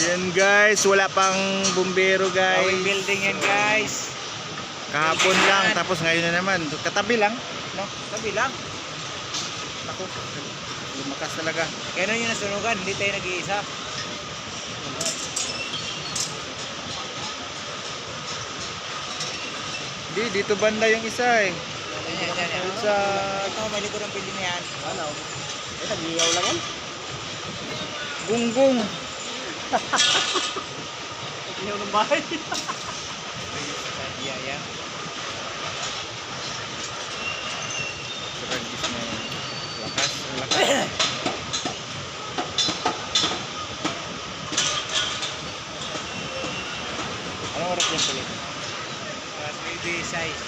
Yan guys, wala pang bumbero guys. Gawing building yan guys. Kahapon lang, tapos ngayon na naman. Katabi lang, no? Sabi lang. Ako, lumakas talaga. Kaya nun yung nasunugan, hindi tayo nag-iisa. Di, dito banda yung isa eh. Yan. Sa... Ito, may likod ng building na yan. Ano? Nag-iyaw lang yan. Gunggong. Nag-iyaw ng bahay. Yan. Tragis na yun. Lakas. Anong oras yan tuloy? Baby size.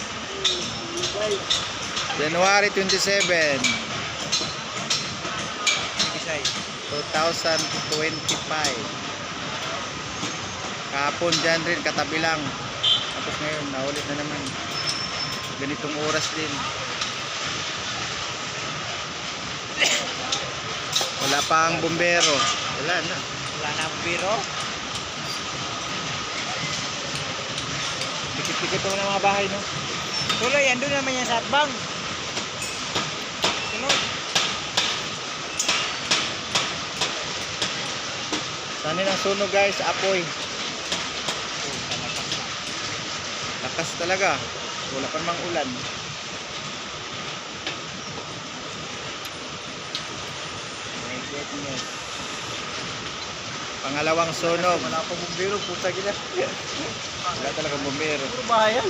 January 27, Baby size. 2025. Kahapon dyan rin, katabi lang. Tapos ngayon, naulit na naman. Ganitong oras din. Wala pa ang bumbero. Wala na. Wala na ang biro. Dikit-dikit mo ng mga bahay, no? Tuloy, andun naman yan sa atbang. Sunod. Saan ang sunog guys? Apoy. Lakas talaga. Wala pa namang ulan. My goodness. Pangalawang sunog. Wala pa bumbiro, puta gila. Wala talagang bumbero. Puro bahay yan.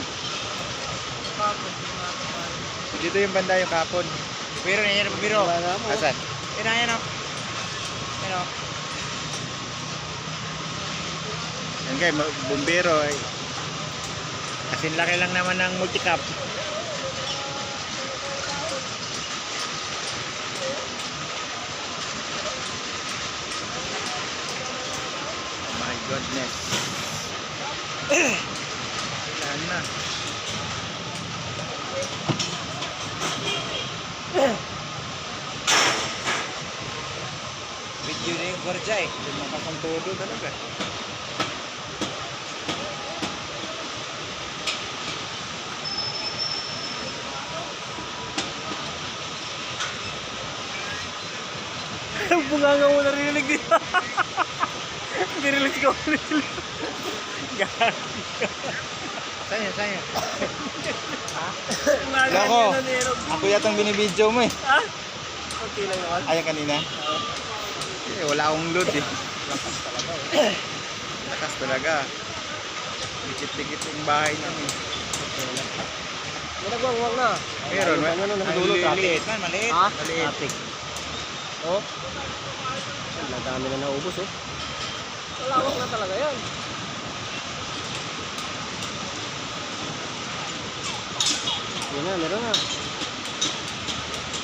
Dito yung banda yung kapon. Biro na yan, biro. Wala na mo. Asan? Yan o. Yan o. Yan guys, bumbero. Kasi laki lang naman ng multicap. My goodness. Wala na. Video na yung gwardiya eh. Lumakas ang todo talaga. Bunganga mo narinig dito. Nirilis ko ulit. Saan yan? Lako. Ako yatang binibidyo mo eh. Ha? Okay lang naman. Ayan kanina. Eh, wala akong load eh. Lakas talaga eh. Lakas talaga. Dikit-dikit yung bahay namin. May nagwangwang na. Meron, Ano na nagdulo Ay, traffic. Maliit man, maliit. Ha? Maliit. Traffic. Oh. Ang dami na naubos oh. Malawak na talaga yan. Yun na, meron na.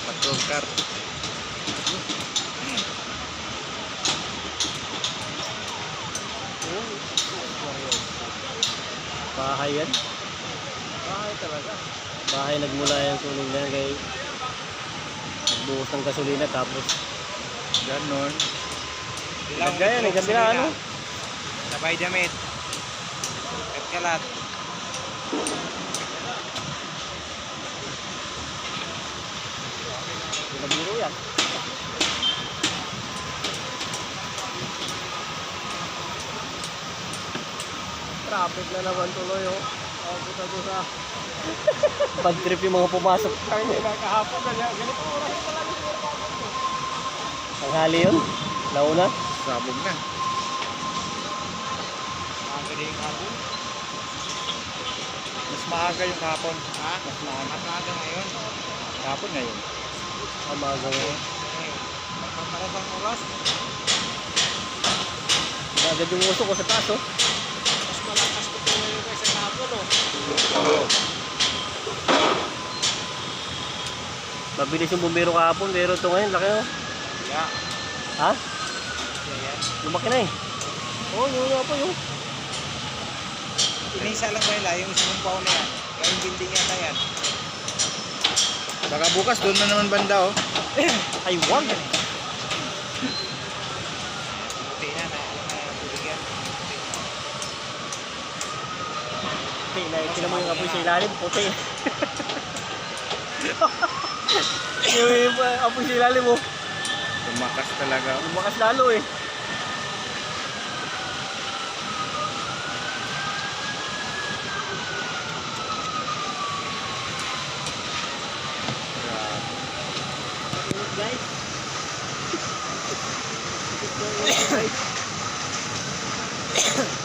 Patrol car. Yun. Bahay yan. Bahay talaga. Bahay nagmula yan sunog na yan kay nagbuhos ng gasolina tapos Ganon. nagaya eh, kabila ano? Sabay damit. At kalat. Nabiro yan. Traffic na naman tuloy oh. Puta. Bad trip yung mga pumasok. Kaya nakahapon na niya. Ganito oras pa lang. Tanghali yun? Nauna? Sabog na. Magaling ako. Mas maaga yung kapon. Ha? Mas maaga. Mas maaga ngayon. Kapon ngayon. Amaga ngayon. Magpaparabang oras. Agad yung uso ko sa taas oh. Mas malakas ko po ngayon kaysa kahapon oh. Mabilis yung bumbero kahapon pero ito ngayon laki oh. Yeah. Ha? Yan. Lumaki na eh. Oo, yun nga po yun. Inisa lang ba nila yung isang paon na yan? Yung building yata yan. Baka bukas doon na naman banda oh. Ay, wag! Buti na, buti yan. puti na. Tingnan mo yung apoy sa ilalim, puti. Yung apoy sa ilalim mo, Tumakas talaga. lumakas lalo eh. Guys. Guys.